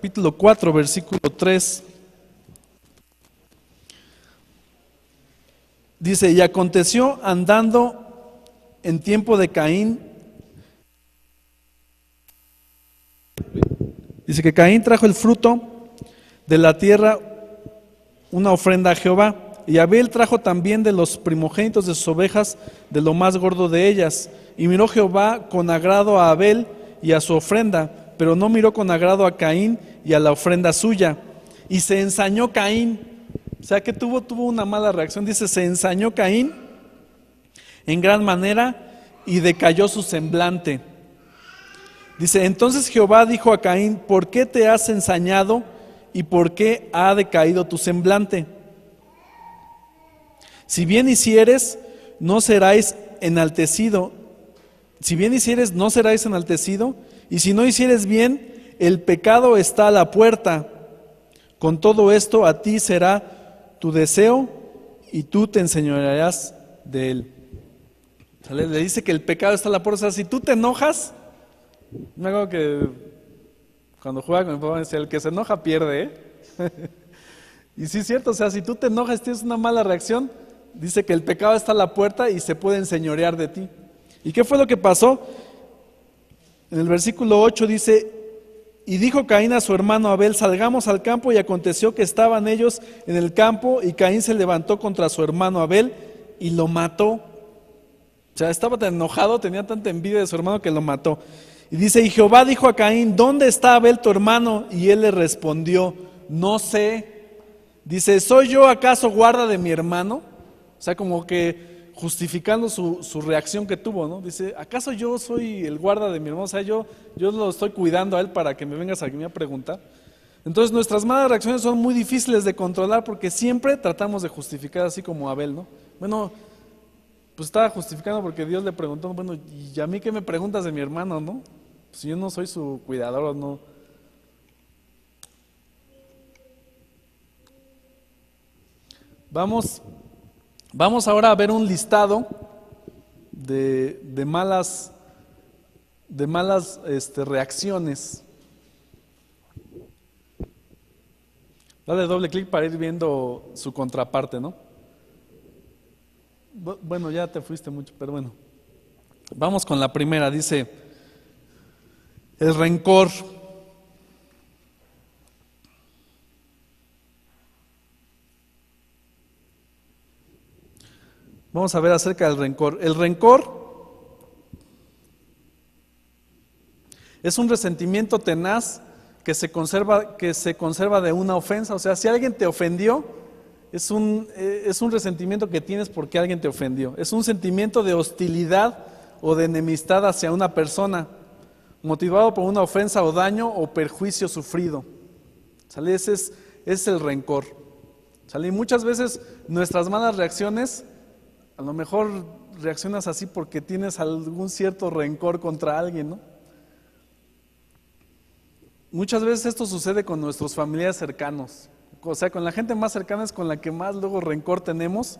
capítulo 4, versículo 3. Dice, y aconteció andando en tiempo de Caín. Dice que Caín trajo el fruto de la tierra, una ofrenda a Jehová. Y Abel trajo también de los primogénitos de sus ovejas, de lo más gordo de ellas. Y miró Jehová con agrado a Abel y a su ofrenda, pero no miró con agrado a Caín y a la ofrenda suya. Y se ensañó Caín. O sea que tuvo una mala reacción. Dice, se ensañó Caín en gran manera y decayó su semblante. Dice, entonces Jehová dijo a Caín, ¿por qué te has ensañado y por qué ha decaído tu semblante? Si bien hicieres, no seráis enaltecido. Si bien hicieres, no seráis enaltecido. Y si no hicieres bien, el pecado está a la puerta. Con todo esto a ti será tu deseo y tú te enseñorearás de él. ¿Sale? Le dice que el pecado está a la puerta. O sea, si tú te enojas, me acuerdo que cuando jugaba con mi papá me decía, el que se enoja pierde, ¿eh? Y sí es cierto, o sea, si tú te enojas, tienes una mala reacción, dice que el pecado está a la puerta y se puede enseñorear de ti. ¿Y qué fue lo que pasó? En el versículo 8 dice, y dijo Caín a su hermano Abel, salgamos al campo, y aconteció que estaban ellos en el campo, y Caín se levantó contra su hermano Abel y lo mató. O sea, estaba tan enojado, tenía tanta envidia de su hermano que lo mató. Y dice, y Jehová dijo a Caín, ¿dónde está Abel tu hermano? Y él le respondió, no sé. Dice, ¿soy yo acaso guarda de mi hermano? O sea, como que justificando su reacción que tuvo, ¿no? Dice, ¿acaso yo soy el guarda de mi hermano? O sea, yo lo estoy cuidando a él para que me vengas aquí a preguntar. Entonces nuestras malas reacciones son muy difíciles de controlar porque siempre tratamos de justificar así como Abel, ¿no? Bueno, pues estaba justificando porque Dios le preguntó, bueno, ¿y a mí qué me preguntas de mi hermano, no? Si yo no soy su cuidador o no. Vamos ahora a ver un listado de malas reacciones. Dale doble clic para ir viendo su contraparte, ¿no? Bueno, ya te fuiste mucho, pero bueno. Vamos con la primera, dice, el rencor. Vamos a ver acerca del rencor. El rencor es un resentimiento tenaz que se conserva de una ofensa. O sea, si alguien te ofendió, es un resentimiento que tienes porque alguien te ofendió. Es un sentimiento de hostilidad o de enemistad hacia una persona, motivado por una ofensa o daño o perjuicio sufrido. ¿Sale? Ese es el rencor. ¿Sale? Y muchas veces nuestras malas reacciones, a lo mejor reaccionas así porque tienes algún cierto rencor contra alguien, ¿no? Muchas veces esto sucede con nuestros familiares cercanos, o sea, con la gente más cercana es con la que más luego rencor tenemos,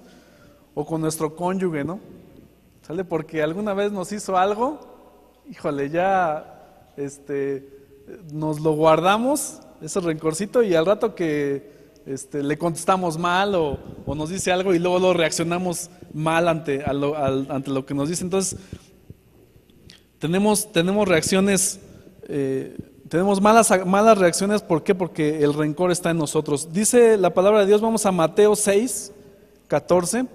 o con nuestro cónyuge, ¿no? ¿Sale? Porque alguna vez nos hizo algo, híjole, ya nos lo guardamos, ese rencorcito, y al rato que le contestamos mal o nos dice algo y luego lo reaccionamos mal ante lo que nos dice. Entonces, tenemos reacciones, tenemos malas reacciones. ¿Por qué? Porque el rencor está en nosotros. Dice la palabra de Dios, vamos a Mateo 6, 14.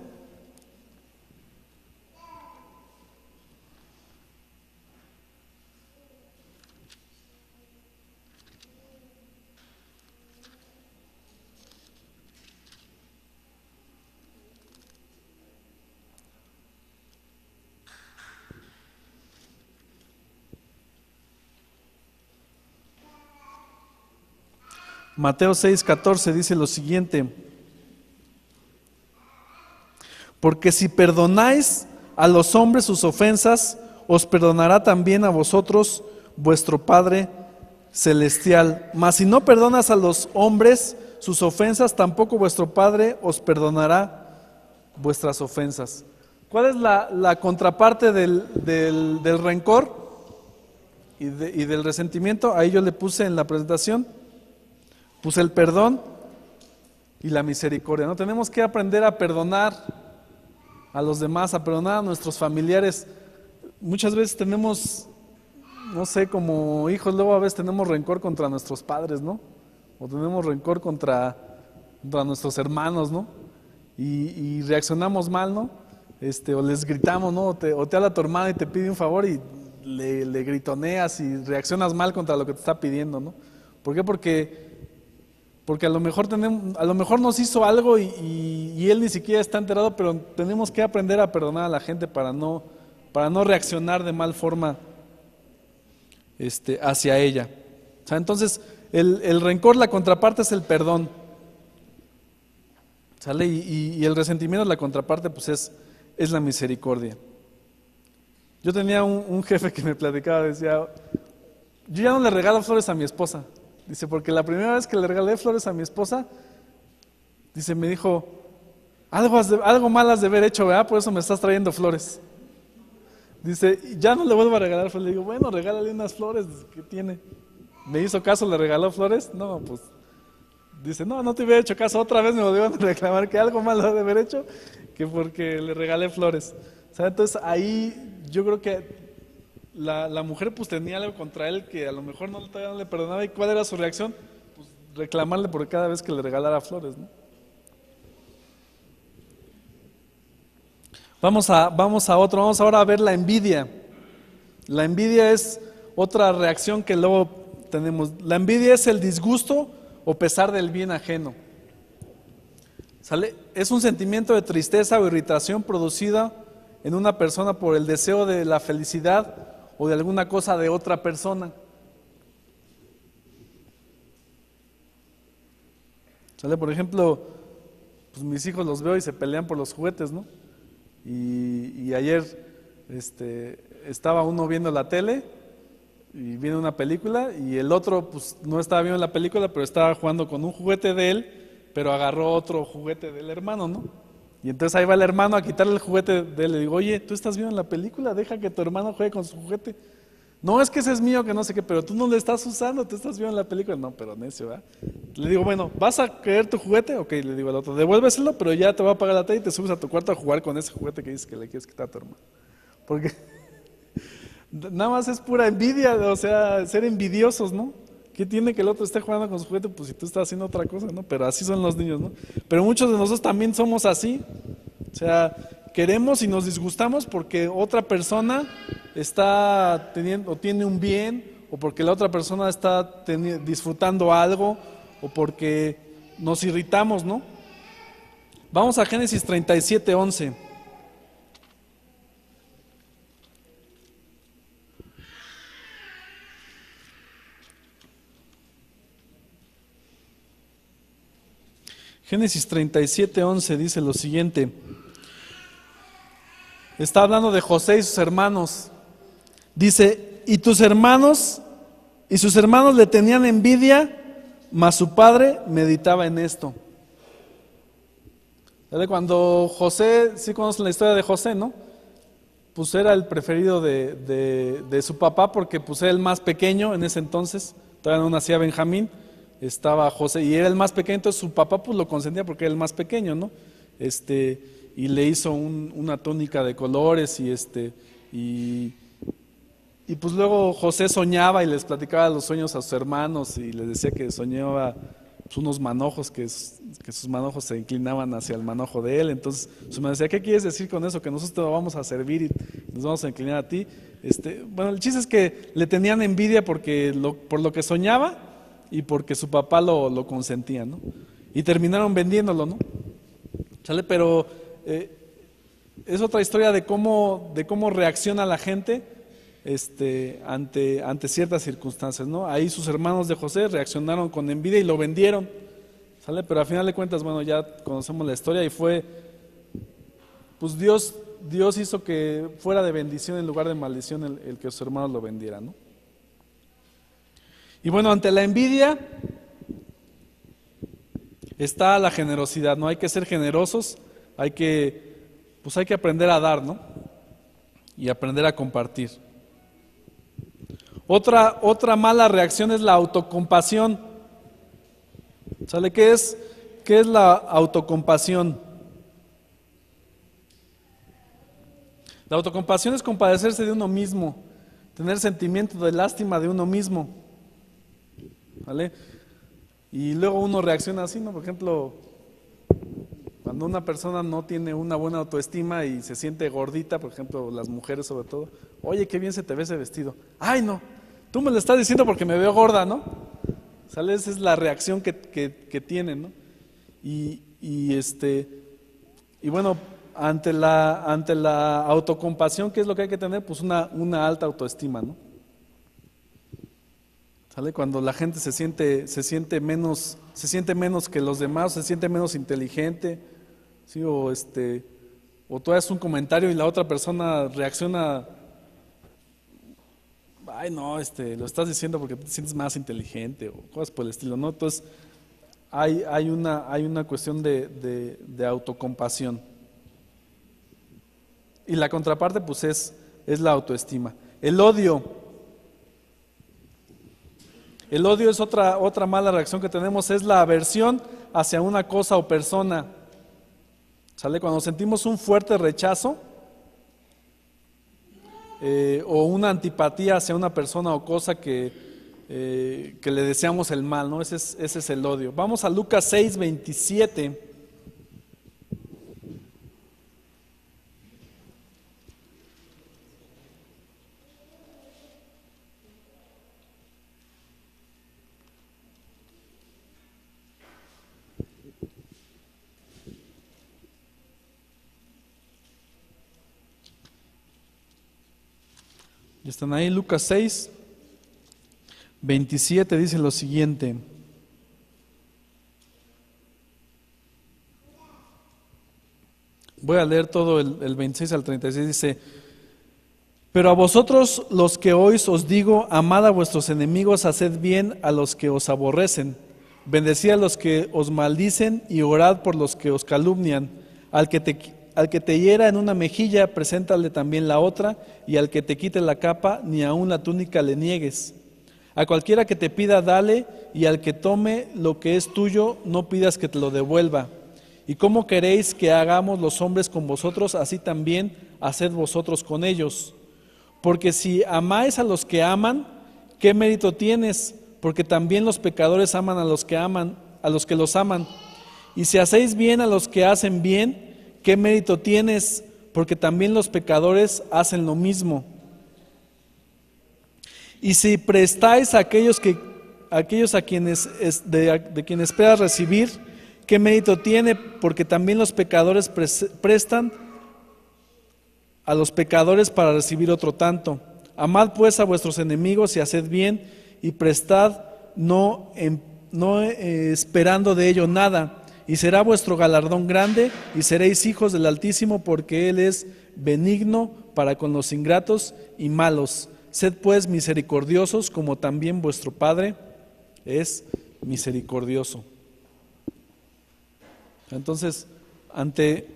Mateo 6:14 dice lo siguiente: porque si perdonáis a los hombres sus ofensas, os perdonará también a vosotros vuestro Padre celestial. Mas si no perdonas a los hombres sus ofensas, tampoco vuestro Padre os perdonará vuestras ofensas. ¿Cuál es la contraparte del rencor y del resentimiento? Ahí yo le puse en la presentación. Pues el perdón y la misericordia, ¿no? Tenemos que aprender a perdonar a los demás, a perdonar a nuestros familiares. Muchas veces tenemos, no sé, como hijos, luego a veces tenemos rencor contra nuestros padres, ¿no? O tenemos rencor contra nuestros hermanos, ¿no? Y reaccionamos mal, ¿no? O les gritamos, ¿no? O te habla tu hermano y te pide un favor y le gritoneas y reaccionas mal contra lo que te está pidiendo, ¿no? ¿Por qué? Porque a lo mejor nos hizo algo y él ni siquiera está enterado, pero tenemos que aprender a perdonar a la gente para no reaccionar de mal forma hacia ella. O sea, entonces, el rencor, la contraparte es el perdón. ¿Sale? Y el resentimiento, la contraparte, pues es la misericordia. Yo tenía un jefe que me platicaba, decía, yo ya no le regalo flores a mi esposa. Dice, porque la primera vez que le regalé flores a mi esposa, dice, me dijo, algo mal has de haber hecho, ¿verdad? Por eso me estás trayendo flores. Dice, ya no le vuelvo a regalar flores. Le digo, bueno, regálale unas flores, ¿qué tiene? ¿Me hizo caso, le regaló flores? No, pues, dice, no te hubiera hecho caso. Otra vez me volvieron a reclamar que algo mal ha de haber hecho, que porque le regalé flores. O sea, entonces ahí yo creo que la mujer pues tenía algo contra él que a lo mejor todavía no le perdonaba. ¿Y cuál era su reacción? Pues reclamarle por cada vez que le regalara flores, ¿no? Vamos ahora a ver la envidia. La envidia es otra reacción que luego tenemos. La envidia es el disgusto o pesar del bien ajeno. ¿Sale? Es un sentimiento de tristeza o irritación producida en una persona por el deseo de la felicidad o de alguna cosa de otra persona. ¿Sale? Por ejemplo, pues mis hijos los veo y se pelean por los juguetes, ¿no? Y ayer estaba uno viendo la tele y viendo una película y el otro pues no estaba viendo la película, pero estaba jugando con un juguete de él, pero agarró otro juguete del hermano, ¿no? Y entonces ahí va el hermano a quitarle el juguete de él. Le digo, oye, ¿tú estás viendo la película? Deja que tu hermano juegue con su juguete. No, es que ese es mío, que no sé qué, pero tú no lo estás usando, tú estás viendo la película. No, pero necio, ¿verdad? Le digo, bueno, ¿vas a querer tu juguete? Ok, le digo al otro, devuélveselo, pero ya te va a pagar la tele y te subes a tu cuarto a jugar con ese juguete que dices que le quieres quitar a tu hermano. Porque nada más es pura envidia, o sea, ser envidiosos, ¿no? ¿Qué tiene que el otro esté jugando con su juguete? Pues si tú estás haciendo otra cosa, ¿no? Pero así son los niños, ¿no? Pero muchos de nosotros también somos así. O sea, queremos y nos disgustamos porque otra persona está teniendo o tiene un bien, o porque la otra persona está disfrutando algo, o porque nos irritamos, ¿no? Vamos a Génesis 37:11. Génesis 37:11 dice lo siguiente. Está hablando de José y sus hermanos. Dice, y sus hermanos le tenían envidia, mas su padre meditaba en esto. ¿Sabe? Cuando José, sí conocen la historia de José, ¿no? Pues era el preferido de su papá porque pues era el más pequeño en ese entonces. Todavía no nacía Benjamín, estaba José y era el más pequeño, entonces su papá pues lo consentía porque era el más pequeño, ¿no? Y le hizo una túnica de colores y pues luego José soñaba y les platicaba los sueños a sus hermanos y les decía que soñaba pues, unos manojos, que sus manojos se inclinaban hacia el manojo de él. Entonces su madre decía, ¿qué quieres decir con eso? Que nosotros te vamos a servir y nos vamos a inclinar a ti. Bueno, el chiste es que le tenían envidia por lo que soñaba y porque su papá lo consentía, ¿no? Y terminaron vendiéndolo, ¿no? ¿Sale? Pero es otra historia de cómo reacciona la gente ante ciertas circunstancias, ¿no? Ahí sus hermanos de José reaccionaron con envidia y lo vendieron, ¿sale? Pero al final de cuentas, bueno, ya conocemos la historia y fue, pues Dios hizo que fuera de bendición en lugar de maldición el que sus hermanos lo vendieran, ¿no? Y bueno, ante la envidia está la generosidad, ¿no? Hay que ser generosos, hay que aprender a dar, ¿no? Y aprender a compartir. Otra mala reacción es la autocompasión. ¿Sale? ¿Qué es la autocompasión? La autocompasión es compadecerse de uno mismo, tener sentimiento de lástima de uno mismo, ¿vale? Y luego uno reacciona así, ¿no? Por ejemplo, cuando una persona no tiene una buena autoestima y se siente gordita, por ejemplo, las mujeres sobre todo, oye, qué bien se te ve ese vestido. Ay, no, tú me lo estás diciendo porque me veo gorda, ¿no? ¿Sale? Esa es la reacción que tienen, ¿no? Y bueno, ante la autocompasión, ¿qué es lo que hay que tener? Pues una alta autoestima, ¿no? ¿Sale? Cuando la gente se siente menos que los demás, se siente menos inteligente, ¿sí? O tú haces un comentario y la otra persona reacciona, ay no, lo estás diciendo porque te sientes más inteligente o cosas por el estilo, ¿no? Entonces hay una cuestión de autocompasión. Y la contraparte pues es la autoestima. El odio es otra mala reacción que tenemos, es la aversión hacia una cosa o persona. ¿Sale? Cuando sentimos un fuerte rechazo o una antipatía hacia una persona o cosa que le deseamos el mal, ¿no? Ese es el odio. Vamos a Lucas 6:27. ¿Están ahí? Lucas 6:27 dice lo siguiente. Voy a leer todo el 26 al 36. Dice: pero a vosotros los que oís os digo, amad a vuestros enemigos, haced bien a los que os aborrecen, bendecid a los que os maldicen y orad por los que os calumnian. Al que te hiera en una mejilla, preséntale también la otra, y al que te quite la capa, ni aun la túnica le niegues. A cualquiera que te pida, dale, y al que tome lo que es tuyo, no pidas que te lo devuelva. ¿Y cómo queréis que hagamos los hombres con vosotros? Así también haced vosotros con ellos. Porque si amáis a los que aman, ¿qué mérito tienes? Porque también los pecadores aman a los que los aman. Y si hacéis bien a los que hacen bien, ¿qué mérito tienes? Porque también los pecadores hacen lo mismo. Y si prestáis a aquellos a quienes de quienes esperas recibir, ¿qué mérito tiene? Porque también los pecadores prestan a los pecadores para recibir otro tanto. Amad pues a vuestros enemigos y haced bien, y prestad, no esperando de ello nada, y será vuestro galardón grande, y seréis hijos del Altísimo, porque Él es benigno para con los ingratos y malos. Sed pues misericordiosos, como también vuestro Padre es misericordioso. Entonces, ante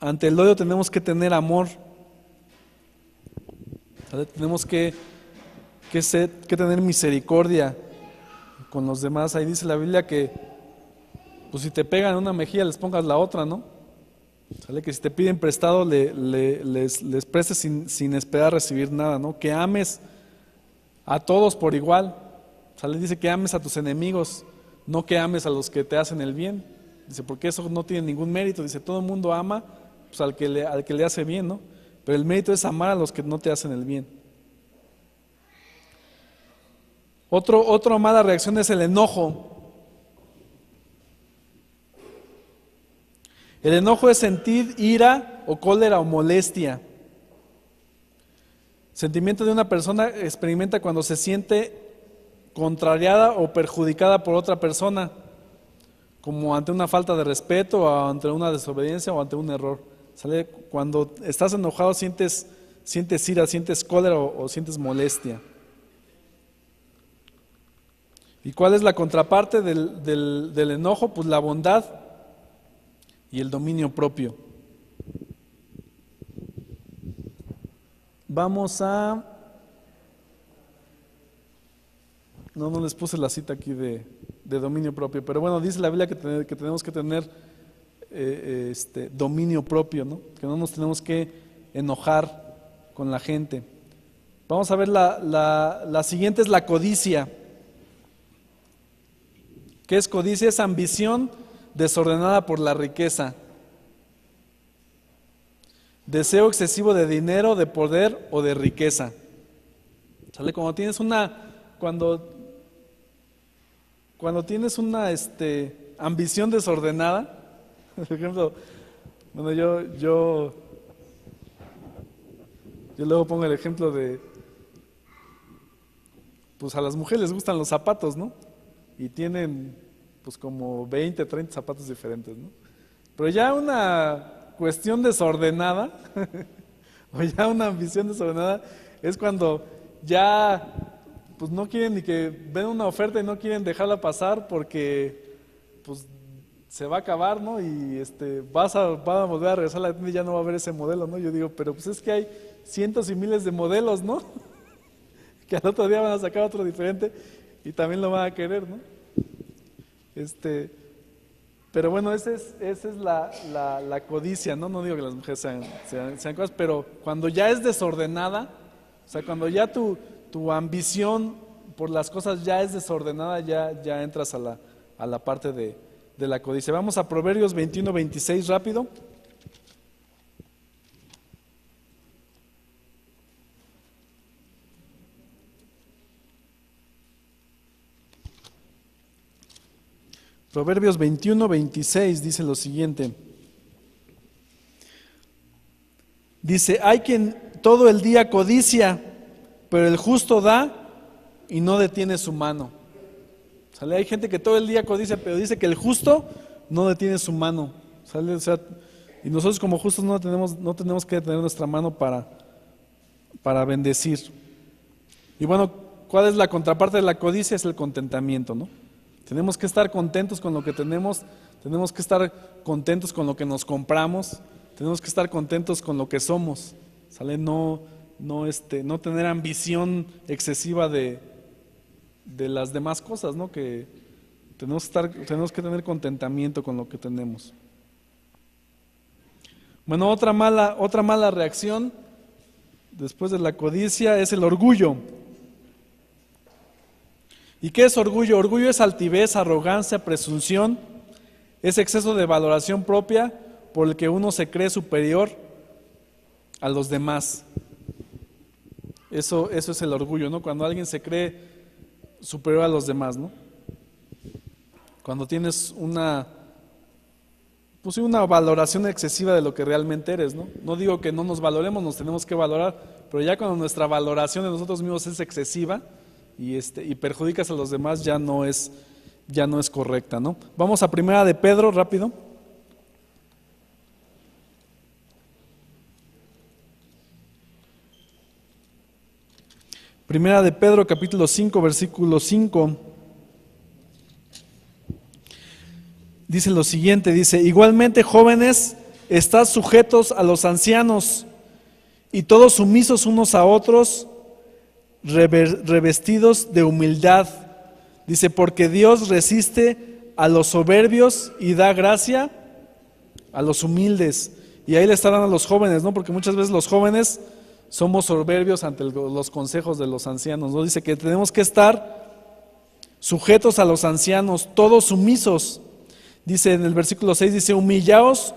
el odio tenemos que tener amor, ¿vale? Tenemos que tener misericordia con los demás. Ahí dice la Biblia que pues si te pegan en una mejilla les pongas la otra, ¿no? ¿Sale? Que si te piden prestado les prestes sin esperar recibir nada, ¿no? Que ames a todos por igual. ¿Sale? Dice que ames a tus enemigos, no que ames a los que te hacen el bien. Dice, porque eso no tiene ningún mérito. Dice, todo el mundo ama pues al que le hace bien, ¿no? Pero el mérito es amar a los que no te hacen el bien. Otra mala reacción es el enojo. El enojo es sentir ira o cólera o molestia. Sentimiento de una persona experimenta cuando se siente contrariada o perjudicada por otra persona, como ante una falta de respeto, o ante una desobediencia o ante un error. ¿Sale? Cuando estás enojado sientes ira, sientes cólera o sientes molestia. ¿Y cuál es la contraparte del enojo? Pues la bondad y el dominio propio. Vamos a... No les puse la cita aquí de... de dominio propio. Pero bueno, dice la Biblia que tenemos que tener dominio propio, ¿no? Que no nos tenemos que enojar con la gente. Vamos a ver la siguiente, es la codicia. ¿Qué es codicia? Es ambición desordenada por la riqueza, deseo excesivo de dinero, de poder o de riqueza. ¿Sale? Cuando tienes una ambición desordenada, por ejemplo, bueno, yo luego pongo el ejemplo de, pues a las mujeres les gustan los zapatos, ¿no? Y tienen pues como 20, 30 zapatos diferentes, ¿no? Pero ya una cuestión desordenada, o ya una ambición desordenada, es cuando ya pues no quieren ni que ven una oferta y no quieren dejarla pasar porque pues se va a acabar, ¿no? Y van a volver a regresar a la tienda y ya no va a haber ese modelo, ¿no? Yo digo, pero pues es que hay cientos y miles de modelos, ¿no? Que al otro día van a sacar otro diferente y también lo van a querer, ¿no? Pero bueno, esa es la codicia, ¿no? No digo que las mujeres sean cosas, pero cuando ya es desordenada, o sea, cuando ya tu ambición por las cosas ya es desordenada, ya entras a la parte de la codicia. Vamos a Proverbios 21, 26 rápido. Proverbios 21, 26 dice lo siguiente. Dice, hay quien todo el día codicia, pero el justo da y no detiene su mano. ¿Sale? Hay gente que todo el día codicia, pero dice que el justo no detiene su mano. ¿Sale? O sea, y nosotros como justos no tenemos que detener nuestra mano para bendecir. Y bueno, ¿cuál es la contraparte de la codicia? Es el contentamiento, ¿no? Tenemos que estar contentos con lo que tenemos que estar contentos con lo que nos compramos, tenemos que estar contentos con lo que somos, ¿sale? No tener ambición excesiva de las demás cosas, ¿no? Que tenemos que tener contentamiento con lo que tenemos. Bueno, otra mala reacción después de la codicia es el orgullo. ¿Y qué es orgullo? Orgullo es altivez, arrogancia, presunción, es exceso de valoración propia por el que uno se cree superior a los demás. Eso es el orgullo, ¿no? Cuando alguien se cree superior a los demás, ¿no? Cuando tienes una valoración excesiva de lo que realmente eres, ¿no? No digo que no nos valoremos, nos tenemos que valorar, pero ya cuando nuestra valoración de nosotros mismos es excesiva y perjudicas a los demás, ya no es correcta, ¿no? Vamos a Primera de Pedro, rápido. Primera de Pedro, capítulo 5, versículo 5. Dice lo siguiente, dice, igualmente jóvenes, estad sujetos a los ancianos y todos sumisos unos a otros, revestidos de humildad. Dice, porque Dios resiste a los soberbios y da gracia a los humildes. Y ahí le está dando a los jóvenes, ¿no? Porque muchas veces los jóvenes somos soberbios ante los consejos de los ancianos, ¿no? Dice que tenemos que estar sujetos a los ancianos, todos sumisos. Dice en el versículo 6, dice, humillaos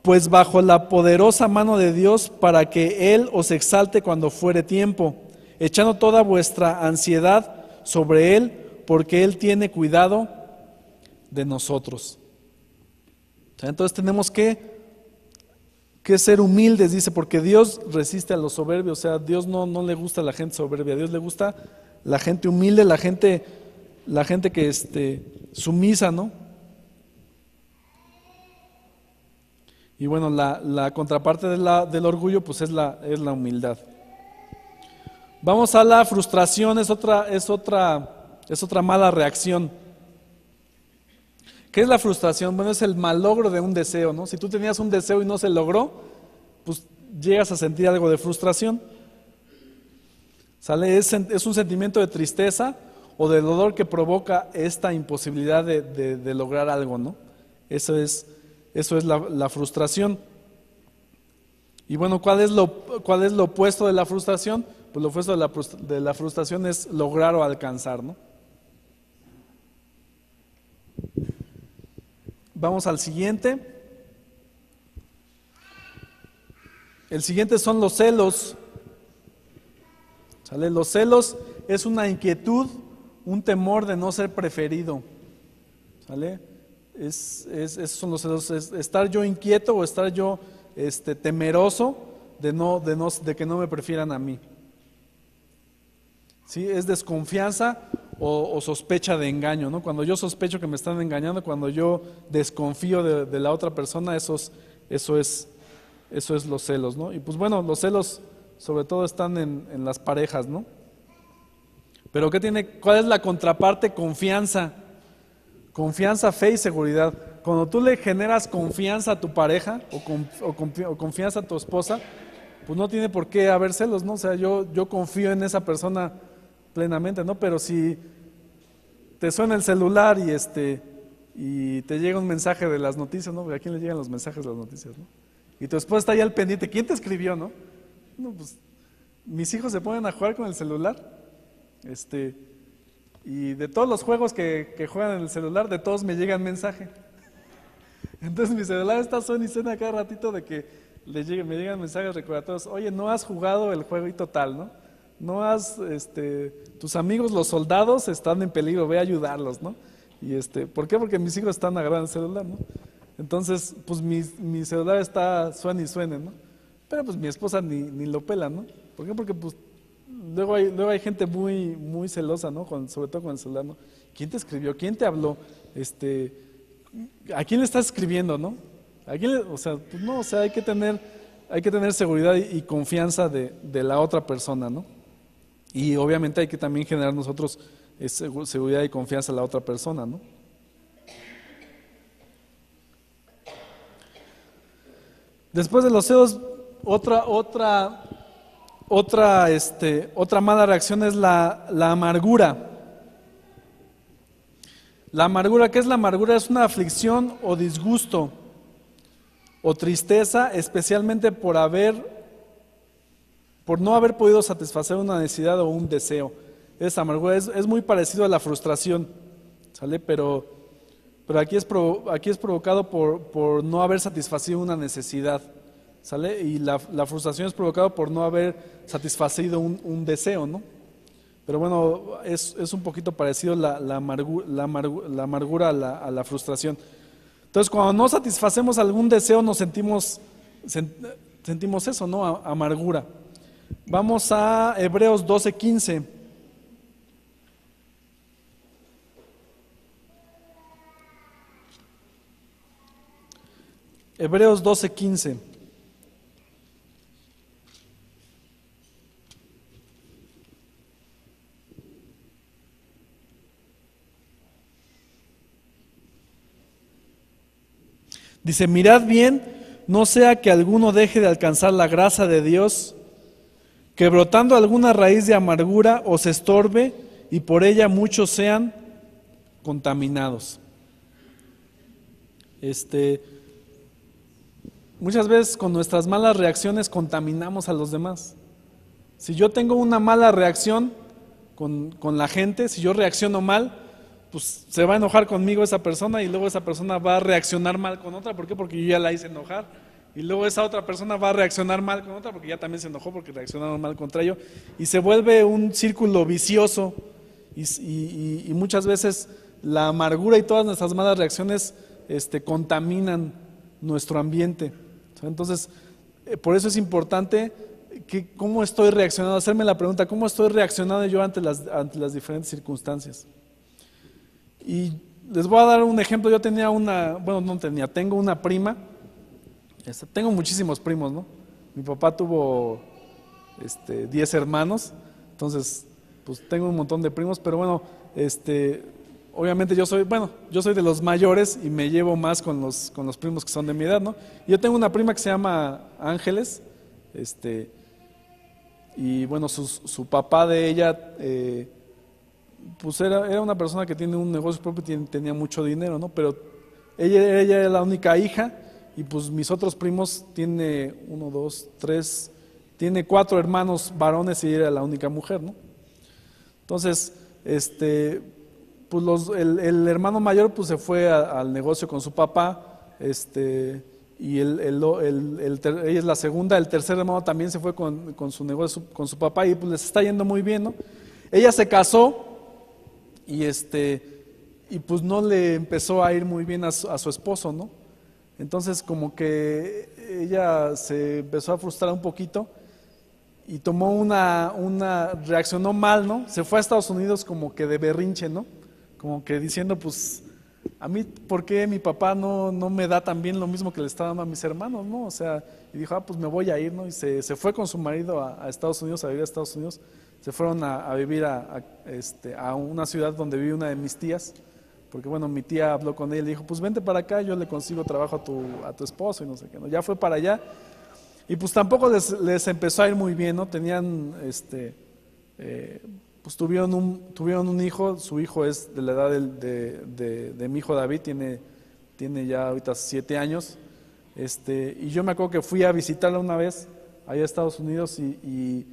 pues bajo la poderosa mano de Dios para que Él os exalte cuando fuere tiempo, echando toda vuestra ansiedad sobre Él, porque Él tiene cuidado de nosotros. Entonces tenemos que ser humildes, dice, porque Dios resiste a los soberbios. O sea, a Dios no le gusta la gente soberbia, a Dios le gusta la gente humilde, la gente que sumisa, ¿no? Y bueno, la contraparte del orgullo pues es la humildad. Vamos a la frustración, es otra mala reacción. ¿Qué es la frustración? Bueno, es el malogro de un deseo, ¿no? Si tú tenías un deseo y no se logró, pues llegas a sentir algo de frustración. ¿Sale? Es un sentimiento de tristeza o del dolor que provoca esta imposibilidad de lograr algo, ¿no? Eso es la frustración. Y bueno, ¿cuál es lo opuesto de la frustración? Pues lo opuesto de la frustración es lograr o alcanzar, ¿no? Vamos al siguiente. El siguiente son los celos. ¿Sale? Los celos es una inquietud, un temor de no ser preferido. ¿Sale? Esos son los celos, es estar yo inquieto o estar yo temeroso de que no me prefieran a mí. ¿Sí? Es desconfianza o sospecha de engaño, ¿no? Cuando yo sospecho que me están engañando, cuando yo desconfío de la otra persona, eso es los celos, ¿no? Y pues bueno, los celos sobre todo están en las parejas, ¿no? Pero ¿cuál es la contraparte? Confianza. Confianza, fe y seguridad. Cuando tú le generas confianza a tu pareja o confianza a tu esposa, pues no tiene por qué haber celos, ¿no? O sea, yo confío en esa persona plenamente, ¿no? Pero si te suena el celular y te llega un mensaje de las noticias, ¿no? Porque ¿a quién le llegan los mensajes de las noticias, no? Y tu esposa está ahí al pendiente, ¿quién te escribió, no? No, pues mis hijos se ponen a jugar con el celular, y de todos los juegos que juegan en el celular, de todos me llegan mensaje. Entonces mi celular está suena y suena cada ratito de que me llegan mensajes recordatorios. Oye, no has jugado el juego y total, ¿no? No has, tus amigos los soldados están en peligro, ve a ayudarlos, ¿no? Y ¿por qué? Porque mis hijos están agarrando el celular, ¿no? Entonces, pues mi celular está suena y suena, ¿no? Pero pues mi esposa ni lo pela, ¿no? ¿Por qué? Porque pues luego hay gente muy, muy celosa, ¿no? Sobre todo con el celular, ¿no? ¿Quién te escribió? ¿Quién te habló? ¿A quién le estás escribiendo, no? O sea, pues no, o sea, hay que tener seguridad y confianza de la otra persona, ¿no? Y obviamente hay que también generar nosotros seguridad y confianza en la otra persona, ¿no? Después de los celos, otra mala reacción es la amargura. La amargura, ¿qué es la amargura? Es una aflicción o disgusto o tristeza, especialmente por no haber podido satisfacer una necesidad o un deseo. Esa amargura es muy parecido a la frustración, ¿sale? Pero aquí es provocado por no haber satisfacido una necesidad, ¿sale? Y la frustración es provocada por no haber satisfacido un deseo, ¿no? Pero bueno, es un poquito parecido la amargura a la frustración. Entonces, cuando no satisfacemos algún deseo, nos sentimos eso, ¿no? Amargura. Vamos a Hebreos 12:15. Hebreos 12:15. Dice, mirad bien, no sea que alguno deje de alcanzar la gracia de Dios, que brotando alguna raíz de amargura os estorbe y por ella muchos sean contaminados. Muchas veces con nuestras malas reacciones contaminamos a los demás. Si yo tengo una mala reacción con la gente, si yo reacciono mal, pues se va a enojar conmigo esa persona y luego esa persona va a reaccionar mal con otra. ¿Por qué? Porque yo ya la hice enojar. Y luego esa otra persona va a reaccionar mal con otra porque ya también se enojó porque reaccionaron mal contra ello. Y se vuelve un círculo vicioso y muchas veces la amargura y todas nuestras malas reacciones contaminan nuestro ambiente. Entonces, por eso es importante cómo estoy reaccionando, hacerme la pregunta, ¿cómo estoy reaccionando yo ante las diferentes circunstancias? Y les voy a dar un ejemplo. Tengo una prima, tengo muchísimos primos, ¿no? Mi papá tuvo 10 hermanos, entonces pues tengo un montón de primos, pero bueno, obviamente yo soy de los mayores y me llevo más con los primos que son de mi edad, ¿no? Yo tengo una prima que se llama Ángeles, y bueno, su papá de ella pues era una persona que tiene un negocio propio, tenía mucho dinero, ¿no? Pero ella era la única hija y pues mis otros primos tiene uno, dos, tres, tiene 4 hermanos varones y ella era la única mujer, ¿no? Entonces, pues el hermano mayor pues se fue al negocio con su papá, y ella es la segunda, el tercer hermano también se fue con su negocio, con su papá, y pues les está yendo muy bien, ¿no? Ella se casó y y pues no le empezó a ir muy bien a su esposo, ¿no? Entonces como que ella se empezó a frustrar un poquito y tomó reaccionó mal, ¿no? Se fue a Estados Unidos como que de berrinche, ¿no? Como que diciendo, pues, a mí, ¿por qué mi papá no me da también lo mismo que le está dando a mis hermanos, ¿no? O sea, y dijo, pues me voy a ir, ¿no? Y se fue con su marido a Estados Unidos, a vivir a Estados Unidos. Se fueron a vivir a una ciudad donde vive una de mis tías, porque bueno, mi tía habló con ella y le dijo, pues vente para acá, yo le consigo trabajo a tu esposo y no sé qué, ¿no? Ya fue para allá. Y pues tampoco les empezó a ir muy bien, ¿no? Tenían, pues tuvieron un hijo, su hijo es de la edad de mi hijo David, tiene ya ahorita 7 años, y yo me acuerdo que fui a visitarla una vez allá a Estados Unidos y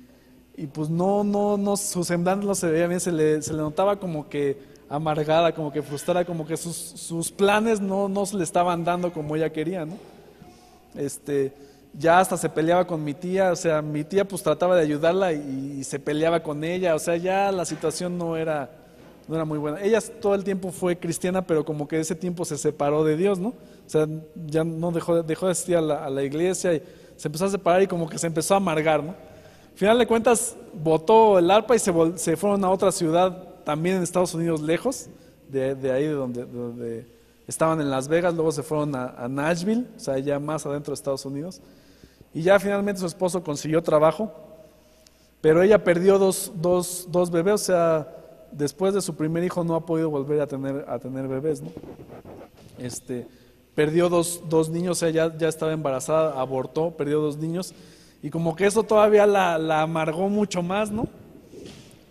pues no, su semblante no se veía bien, se le notaba como que amargada, como que frustrada, como que sus planes no se le estaban dando como ella quería, ¿no? Ya hasta se peleaba con mi tía, o sea, mi tía pues trataba de ayudarla y se peleaba con ella, o sea, ya la situación no era muy buena. Ella todo el tiempo fue cristiana, pero como que ese tiempo se separó de Dios, ¿no? O sea, ya no dejó de asistir a la iglesia y se empezó a separar y como que se empezó a amargar, ¿no? Al final de cuentas, botó el arpa y se fueron a otra ciudad, también en Estados Unidos, lejos, de ahí de donde estaban en Las Vegas, luego se fueron a Nashville, o sea, ya más adentro de Estados Unidos. Y ya finalmente su esposo consiguió trabajo, pero ella perdió dos bebés, o sea, después de su primer hijo no ha podido volver a tener bebés, ¿no? Perdió dos niños, o sea, ya estaba embarazada, abortó, perdió 2 niños, y como que eso todavía la amargó mucho más, ¿no?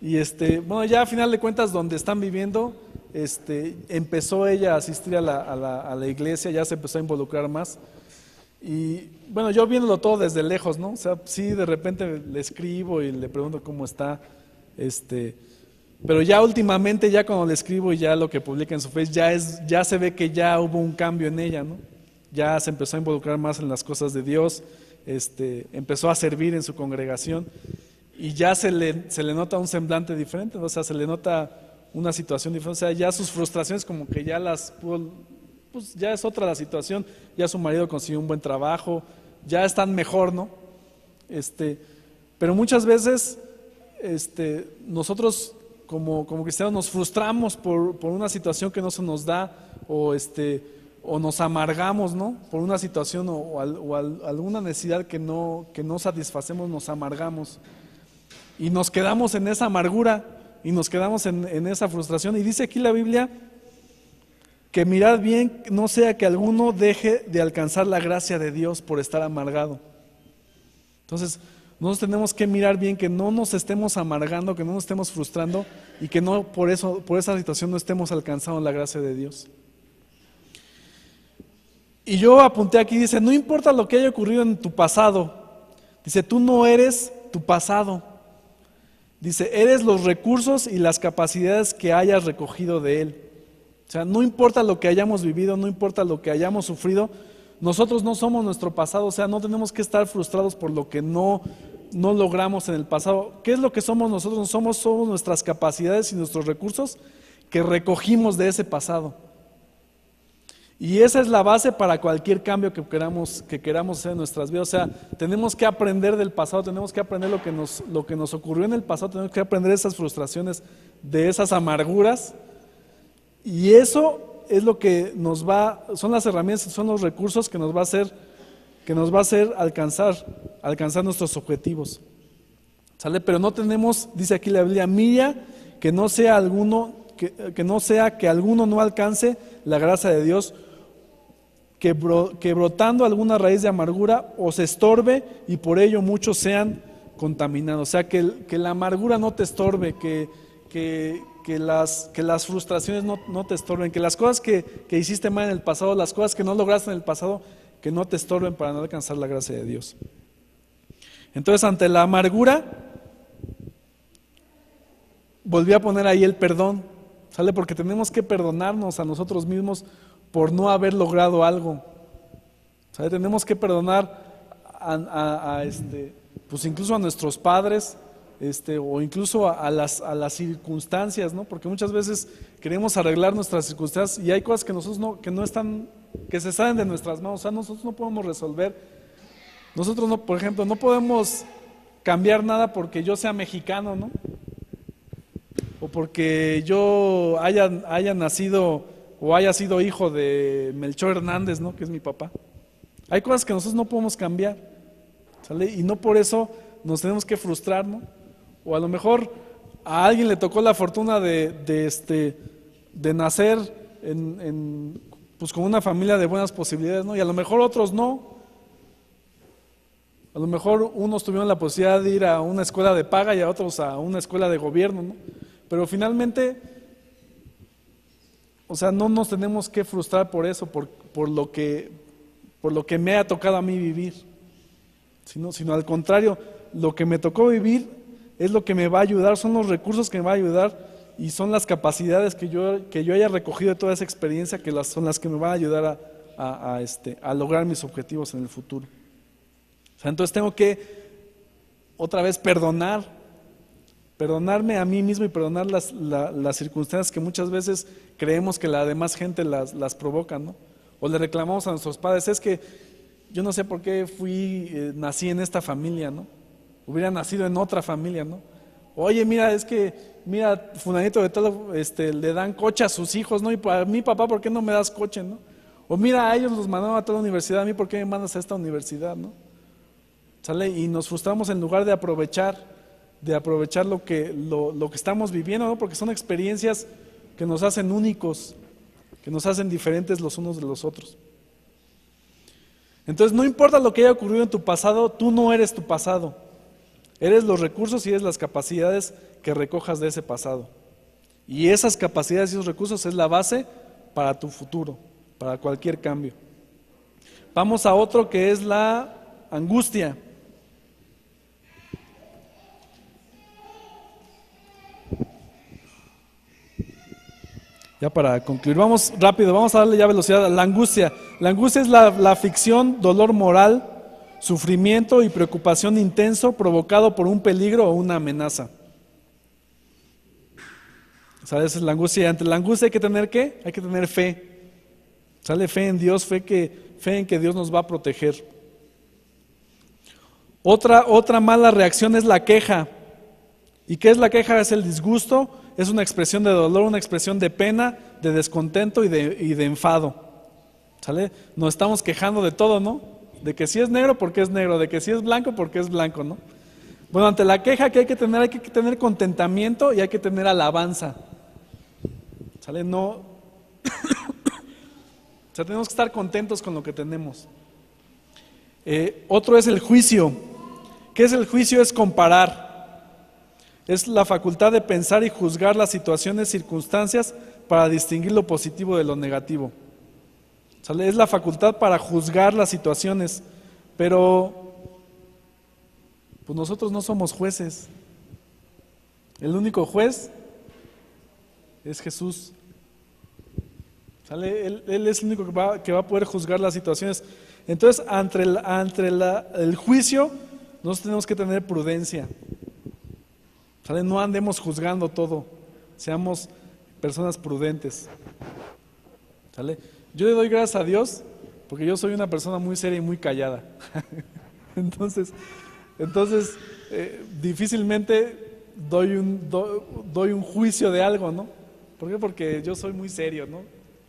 Y bueno, ya a final de cuentas donde están viviendo, empezó ella a asistir a la iglesia, ya se empezó a involucrar más. Y bueno, yo viéndolo todo desde lejos, ¿no? O sea, sí, de repente le escribo y le pregunto cómo está, pero ya últimamente, ya cuando le escribo y ya lo que publica en su Face, ya se ve que ya hubo un cambio en ella, ¿no? Ya se empezó a involucrar más en las cosas de Dios, empezó a servir en su congregación y ya se le nota un semblante diferente, ¿no? O sea, se le nota una situación diferente, o sea, ya sus frustraciones como que ya las pudo, pues ya es otra la situación, ya su marido consiguió un buen trabajo, ya están mejor, ¿no? Pero muchas veces nosotros como cristianos nos frustramos por una situación que no se nos da o nos amargamos, ¿no? Por una situación o alguna necesidad que no satisfacemos, nos amargamos y nos quedamos en esa amargura y nos quedamos en esa frustración. Y dice aquí la Biblia que mirad bien, no sea que alguno deje de alcanzar la gracia de Dios por estar amargado. Entonces, nosotros tenemos que mirar bien que no nos estemos amargando, que no nos estemos frustrando y que no por esa situación no estemos alcanzando la gracia de Dios. Y yo apunté aquí, dice, no importa lo que haya ocurrido en tu pasado, dice, tú no eres tu pasado. Dice, eres los recursos y las capacidades que hayas recogido de Él. O sea, no importa lo que hayamos vivido, no importa lo que hayamos sufrido, nosotros no somos nuestro pasado, o sea, no tenemos que estar frustrados por lo que no logramos en el pasado. ¿Qué es lo que somos nosotros? Somos nuestras capacidades y nuestros recursos que recogimos de ese pasado. Y esa es la base para cualquier cambio que queramos hacer en nuestras vidas. O sea, tenemos que aprender del pasado, tenemos que aprender lo que nos ocurrió en el pasado, tenemos que aprender esas frustraciones, de esas amarguras. Y eso es lo que son las herramientas, son los recursos que nos va a hacer alcanzar nuestros objetivos. ¿Sale? Pero no tenemos, dice aquí la Biblia, mira que no sea que alguno no alcance la gracia de Dios, que brotando alguna raíz de amargura os estorbe y por ello muchos sean contaminados. O sea, que la amargura no te estorbe, que las frustraciones no te estorben, que las cosas que hiciste mal en el pasado, las cosas que no lograste en el pasado, que no te estorben para no alcanzar la gracia de Dios. Entonces, ante la amargura, volví a poner ahí el perdón, ¿sale? Porque tenemos que perdonarnos a nosotros mismos por no haber logrado algo, ¿sale? Tenemos que perdonar pues incluso a nuestros padres, o incluso a las circunstancias, ¿no? Porque muchas veces queremos arreglar nuestras circunstancias y hay cosas que nosotros que se salen de nuestras manos, o sea, nosotros no podemos resolver. Nosotros no, por ejemplo, no podemos cambiar nada porque yo sea mexicano, ¿no? O porque yo haya nacido o haya sido hijo de Melchor Hernández, ¿no? Que es mi papá. Hay cosas que nosotros no podemos cambiar, ¿sale? Y no por eso nos tenemos que frustrar, ¿no? O a lo mejor a alguien le tocó la fortuna de nacer pues con una familia de buenas posibilidades, ¿no? Y a lo mejor otros no. A lo mejor unos tuvieron la posibilidad de ir a una escuela de paga y a otros a una escuela de gobierno, ¿no? Pero finalmente, o sea, no nos tenemos que frustrar por eso, por lo que me ha tocado a mí vivir, sino al contrario, lo que me tocó vivir es lo que me va a ayudar, son los recursos que me va a ayudar y son las capacidades que yo haya recogido de toda esa experiencia son las que me van a ayudar a lograr mis objetivos en el futuro. O sea, entonces tengo que otra vez perdonarme a mí mismo y perdonar las circunstancias que muchas veces creemos que la demás gente las provoca, ¿no? O le reclamamos a nuestros padres, es que yo no sé por qué nací en esta familia, ¿no? Hubiera nacido en otra familia, ¿no? Oye, mira, fulanito de todo, le dan coche a sus hijos, ¿no? Y a mi papá, ¿por qué no me das coche, no? O mira, a ellos los mandaron a toda la universidad, a mí, ¿por qué me mandas a esta universidad, no? ¿Sale? Y nos frustramos en lugar de aprovechar lo que estamos viviendo, ¿no? Porque son experiencias que nos hacen únicos, que nos hacen diferentes los unos de los otros. Entonces, no importa lo que haya ocurrido en tu pasado, tú no eres tu pasado. Eres los recursos y eres las capacidades que recojas de ese pasado. Y esas capacidades y esos recursos es la base para tu futuro, para cualquier cambio. Vamos a otro que es la angustia. Ya para concluir, vamos rápido, vamos a darle ya velocidad a la angustia. La angustia es la aflicción, dolor moral, sufrimiento y preocupación intenso provocado por un peligro o una amenaza. ¿Sabes? Esa es la angustia. Ante la angustia hay que tener ¿qué? Hay que tener fe. Sale fe en Dios, fe en que Dios nos va a proteger. Otra mala reacción es la queja. ¿Y qué es la queja? Es el disgusto, es una expresión de dolor, una expresión de pena, de descontento y de enfado. ¿Sale? Nos estamos quejando de todo, ¿no? De que si es negro, porque es negro, de que si es blanco, porque es blanco, ¿no? Bueno, ante la queja que hay que tener contentamiento y hay que tener alabanza. ¿Sale? No. O sea, tenemos que estar contentos con lo que tenemos. Otro es el juicio. ¿Qué es el juicio? Es comparar. Es la facultad de pensar y juzgar las situaciones, circunstancias para distinguir lo positivo de lo negativo. ¿Sale? Es la facultad para juzgar las situaciones, pero pues nosotros no somos jueces. El único juez es Jesús. ¿Sale? Él es el único que va a poder juzgar las situaciones. Entonces, ante el juicio, nosotros tenemos que tener prudencia. ¿Sale? No andemos juzgando todo, seamos personas prudentes. ¿Sale? Yo le doy gracias a Dios porque yo soy una persona muy seria y muy callada. Entonces, difícilmente doy un juicio de algo, ¿no? ¿Por qué? Porque yo soy muy serio, ¿no?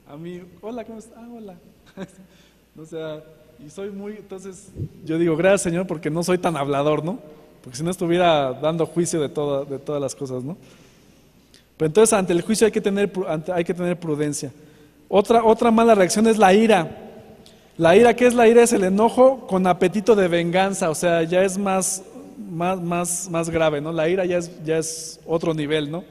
A mí, hola, ¿cómo estás? Ah, hola. O sea, entonces yo digo, gracias Señor porque no soy tan hablador, ¿no? Porque si no estuviera dando juicio de todas las cosas, ¿no? Pero entonces ante el juicio hay que tener prudencia. Otra mala reacción es la ira. La ira, ¿qué es la ira? Es el enojo con apetito de venganza, o sea, ya es más grave, ¿no? La ira ya es otro nivel, ¿no?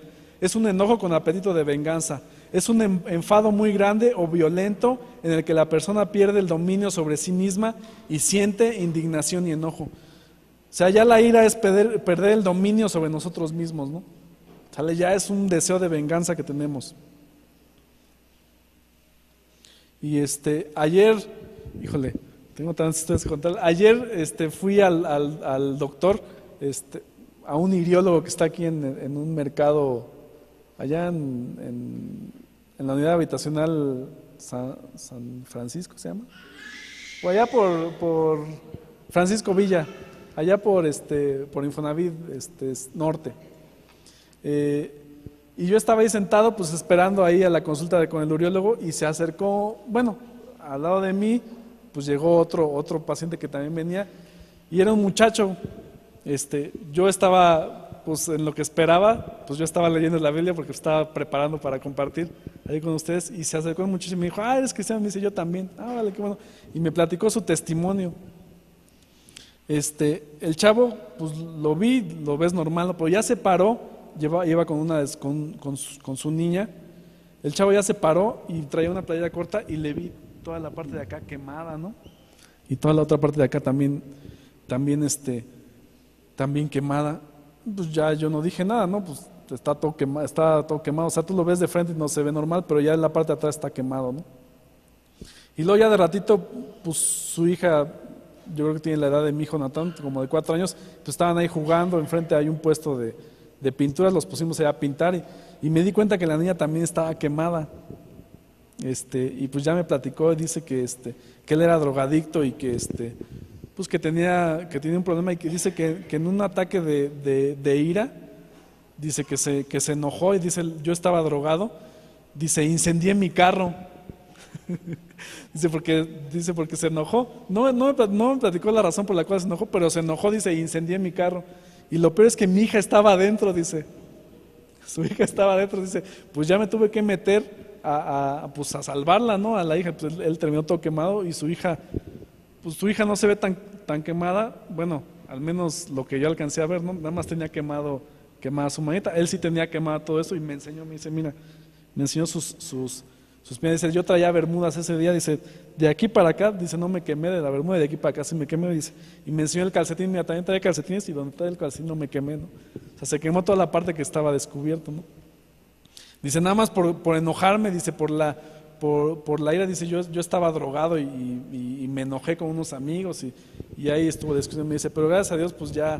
Es un enojo con apetito de venganza. Es un enfado muy grande o violento en el que la persona pierde el dominio sobre sí misma y siente indignación y enojo. O sea, ya la ira es perder el dominio sobre nosotros mismos, ¿no? ¿Sale? Ya es un deseo de venganza que tenemos. Y ayer, híjole, tengo tantas historias que contar. Ayer fui al doctor, a un iriólogo que está aquí en un mercado, allá en la unidad habitacional San Francisco, ¿se llama? O allá por Francisco Villa, allá por Infonavit Norte. Y yo estaba ahí sentado, pues esperando ahí a la consulta con el uriólogo, y se acercó, bueno, al lado de mí, pues llegó otro paciente que también venía, y era un muchacho. Yo estaba, pues en lo que esperaba, pues yo estaba leyendo la Biblia porque estaba preparando para compartir ahí con ustedes, y se acercó muchísimo y me dijo, eres cristiano. Me dice, yo también. Vale, qué bueno. Y me platicó su testimonio. El chavo, pues lo vi, lo ves normal, ¿no? Pero ya se paró, iba con su niña. El chavo ya se paró y traía una playera corta, y le vi toda la parte de acá quemada, ¿no? Y toda la otra parte de acá también quemada. Pues ya yo no dije nada, ¿no? Pues está todo quemado, o sea, tú lo ves de frente y no se ve normal, pero ya en la parte de atrás está quemado, ¿no? Y luego ya de ratito, pues su hija, yo creo que tiene la edad de mi hijo Natán, como de 4 años, pues estaban ahí jugando, enfrente hay un puesto de pinturas, los pusimos allá a pintar, y me di cuenta que la niña también estaba quemada. Y pues ya me platicó, dice que él era drogadicto, y que pues que tenía un problema, y que dice que en un ataque de ira, dice que se enojó, y dice, yo estaba drogado, dice, incendié mi carro. Dice porque se enojó. No me platicó la razón por la cual se enojó, pero se enojó, dice, incendié mi carro. Y lo peor es que mi hija estaba adentro, dice. Su hija estaba adentro, dice, pues ya me tuve que meter pues a salvarla, ¿no? A la hija. Pues él terminó todo quemado, y su hija, pues su hija no se ve tan quemada. Bueno, al menos lo que yo alcancé a ver, ¿no? Nada más tenía quemada su manita. Él sí tenía quemada todo eso, y me enseñó, me dice, mira, me enseñó sus pies. Dice, yo traía bermudas ese día, dice, de aquí para acá, dice, no me quemé de la bermuda, de aquí para acá sí me quemé, dice. Y me enseñó el calcetín, mira, también traía calcetines, y donde traía el calcetín no me quemé, ¿no? O sea, se quemó toda la parte que estaba descubierto, ¿no? Dice, nada más por enojarme, dice, por la ira, dice, yo estaba drogado, y me enojé con unos amigos, y ahí estuvo discusión. Me dice, pero gracias a Dios, pues ya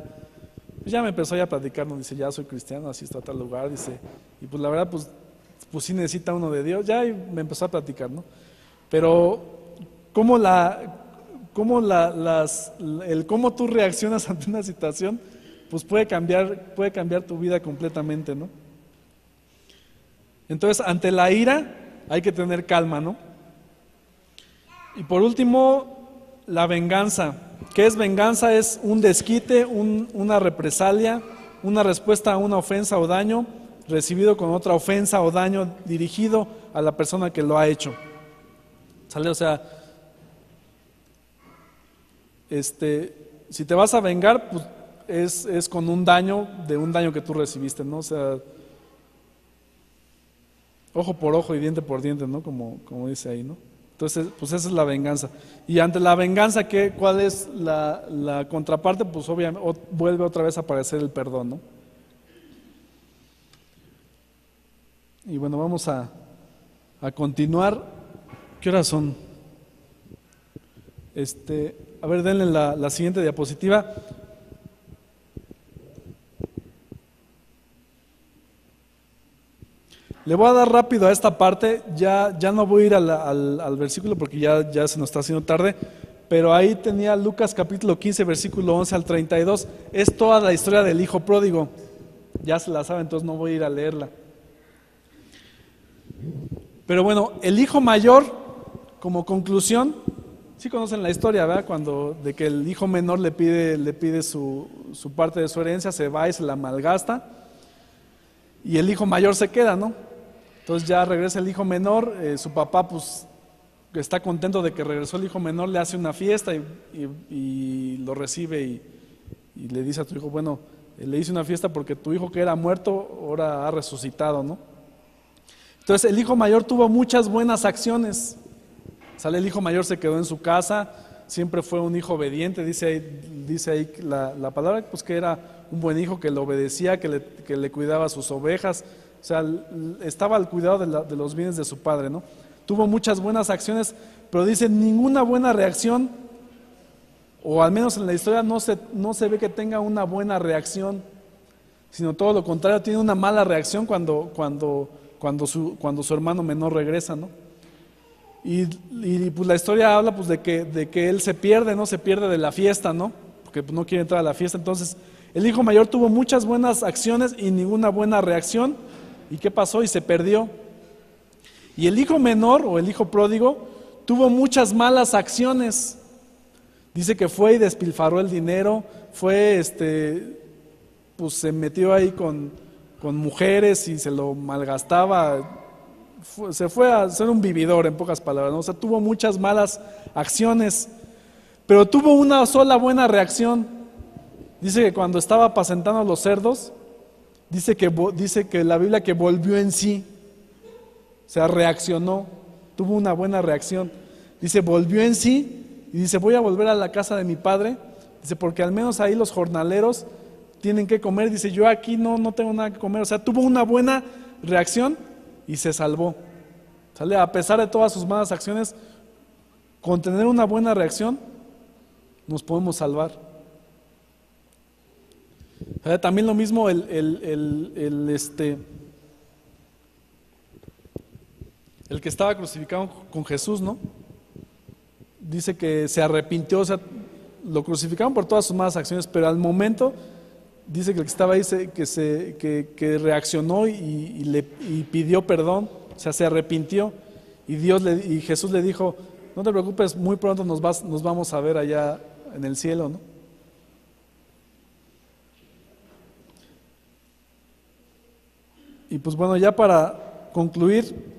me empezó ya a platicar, ¿no? Dice, ya soy cristiano, así está tal lugar, dice, y pues la verdad, pues sí necesita uno de Dios, ya, y me empezó a platicar, ¿no? Pero cómo tú reaccionas ante una situación, pues puede cambiar tu vida completamente, ¿no? Entonces, ante la ira hay que tener calma, ¿no? Y por último, la venganza. ¿Qué es venganza? Es un desquite, una represalia, una respuesta a una ofensa o daño recibido con otra ofensa o daño dirigido a la persona que lo ha hecho. ¿Sale? O sea, si te vas a vengar, pues es con un daño que tú recibiste, ¿no? O sea, ojo por ojo y diente por diente, ¿no? Como dice ahí, ¿no? Entonces, pues esa es la venganza. Y ante la venganza, ¿cuál es la contraparte? Pues obviamente vuelve otra vez a aparecer el perdón, ¿no? Y bueno, vamos a continuar. ¿Qué horas son? A ver, denle la siguiente diapositiva. Le voy a dar rápido a esta parte, ya no voy a ir al versículo porque ya se nos está haciendo tarde, pero ahí tenía Lucas capítulo 15, versículo 11 al 32, es toda la historia del hijo pródigo, ya se la saben, entonces no voy a ir a leerla. Pero bueno, el hijo mayor, como conclusión, sí conocen la historia, ¿verdad? De que el hijo menor le pide su parte de su herencia, se va y se la malgasta, y el hijo mayor se queda, ¿no? Entonces ya regresa el hijo menor, su papá pues está contento de que regresó el hijo menor, le hace una fiesta y lo recibe y le dice a tu hijo, bueno, le hice una fiesta porque tu hijo que era muerto ahora ha resucitado, ¿no? Entonces el hijo mayor tuvo muchas buenas acciones. Sale, el hijo mayor se quedó en su casa, siempre fue un hijo obediente, dice ahí la palabra, pues que era un buen hijo, que le obedecía, que le cuidaba sus ovejas, o sea, estaba al cuidado de los bienes de su padre, ¿no? Tuvo muchas buenas acciones, pero dice ninguna buena reacción, o al menos en la historia no se ve que tenga una buena reacción, sino todo lo contrario, tiene una mala reacción cuando su hermano menor regresa, ¿no? Y pues la historia habla pues de que él se pierde, ¿no? Se pierde de la fiesta, ¿no? Porque pues, no quiere entrar a la fiesta. Entonces el hijo mayor tuvo muchas buenas acciones y ninguna buena reacción. ¿Y qué pasó? Y se perdió. Y el hijo menor o el hijo pródigo tuvo muchas malas acciones. Dice que fue y despilfarró el dinero, pues se metió ahí con mujeres y se lo malgastaba. Se fue a ser un vividor, en pocas palabras, ¿no? O sea, tuvo muchas malas acciones, pero tuvo una sola buena reacción. Dice que cuando estaba apacentando los cerdos, dice que la Biblia que volvió en sí, o sea, reaccionó, tuvo una buena reacción. Dice, volvió en sí y dice, voy a volver a la casa de mi padre. Dice, porque al menos ahí los jornaleros tienen que comer. Dice, yo aquí no tengo nada que comer. O sea, tuvo una buena reacción y se salvó. ¿Sale? A pesar de todas sus malas acciones, con tener una buena reacción, nos podemos salvar. ¿Sale? También lo mismo el que estaba crucificado con Jesús, ¿no? Dice que se arrepintió, o sea, lo crucificaron por todas sus malas acciones, pero al momento dice que el que estaba ahí que reaccionó y pidió perdón, o sea, se arrepintió y Jesús le dijo, no te preocupes, muy pronto nos vamos a ver allá en el cielo, ¿no? Y pues bueno, ya para concluir,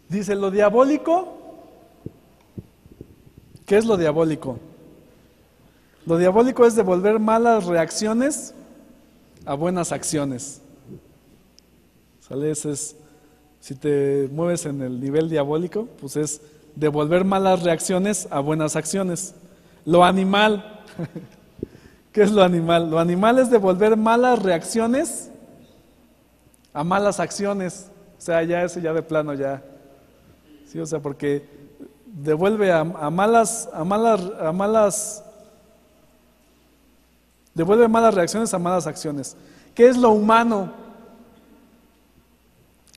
dice lo diabólico. ¿Qué es lo diabólico? Lo diabólico es devolver malas reacciones a buenas acciones. ¿Sale? Si te mueves en el nivel diabólico, pues es devolver malas reacciones a buenas acciones. Lo animal, ¿qué es lo animal? Lo animal es devolver malas reacciones a malas acciones. O sea, ya eso ya de plano ya. Sí, o sea, porque devuelve devuelve malas reacciones a malas acciones. ¿Qué es lo humano?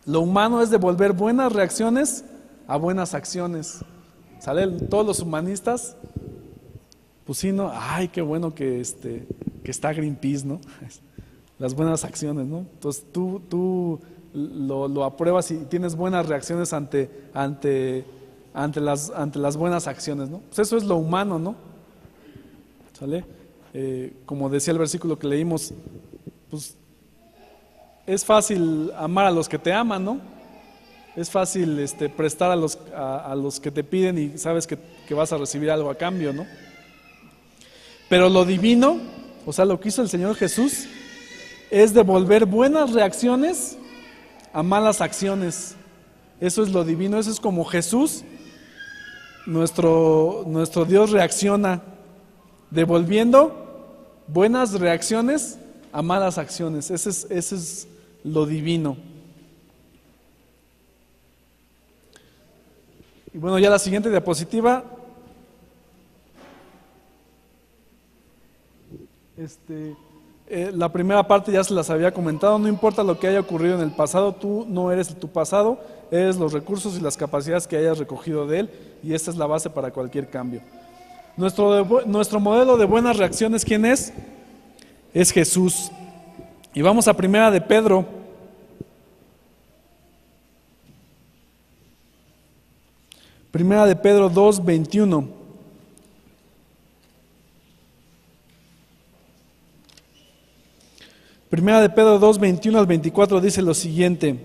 Lo humano es devolver buenas reacciones a buenas acciones. ¿Sale? Todos los humanistas, pues sí, ¿no? Ay, qué bueno que está Greenpeace, ¿no? Las buenas acciones, ¿no? Entonces tú lo apruebas y tienes buenas reacciones ante las buenas acciones, ¿no? Pues eso es lo humano, ¿no? ¿Sale? Como decía el versículo que leímos, pues es fácil amar a los que te aman, ¿no? Es fácil prestar a los que te piden y sabes que vas a recibir algo a cambio, ¿no? Pero lo divino, o sea, lo que hizo el Señor Jesús, es devolver buenas reacciones a malas acciones. Eso es lo divino, eso es como Jesús, nuestro Dios reacciona, devolviendo buenas reacciones a malas acciones. Ese es lo divino. Y bueno, ya la siguiente diapositiva. La primera parte ya se las había comentado. No importa lo que haya ocurrido en el pasado, tú no eres tu pasado, eres los recursos y las capacidades que hayas recogido de él, y esta es la base para cualquier cambio. Nuestro modelo de buenas reacciones, ¿quién es? Es Jesús. Y vamos a Primera de Pedro. Primera de Pedro 2:21. Primera de Pedro 2, 21 al 24 dice lo siguiente: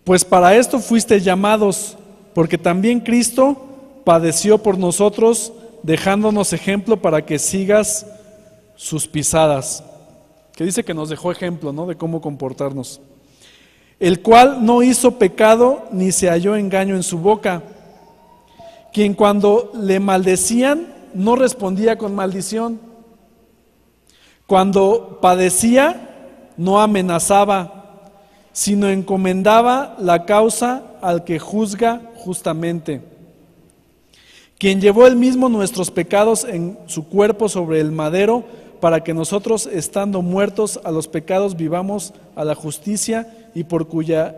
pues para esto fuisteis llamados, porque también Cristo padeció por nosotros, dejándonos ejemplo para que sigas sus pisadas. Que dice que nos dejó ejemplo, ¿no?, de cómo comportarnos. El cual no hizo pecado, ni se halló engaño en su boca. Quien cuando le maldecían, no respondía con maldición. Cuando padecía, no amenazaba, sino encomendaba la causa al que juzga justamente. Quien llevó él mismo nuestros pecados en su cuerpo sobre el madero, para que nosotros, estando muertos a los pecados, vivamos a la justicia, y por cuyas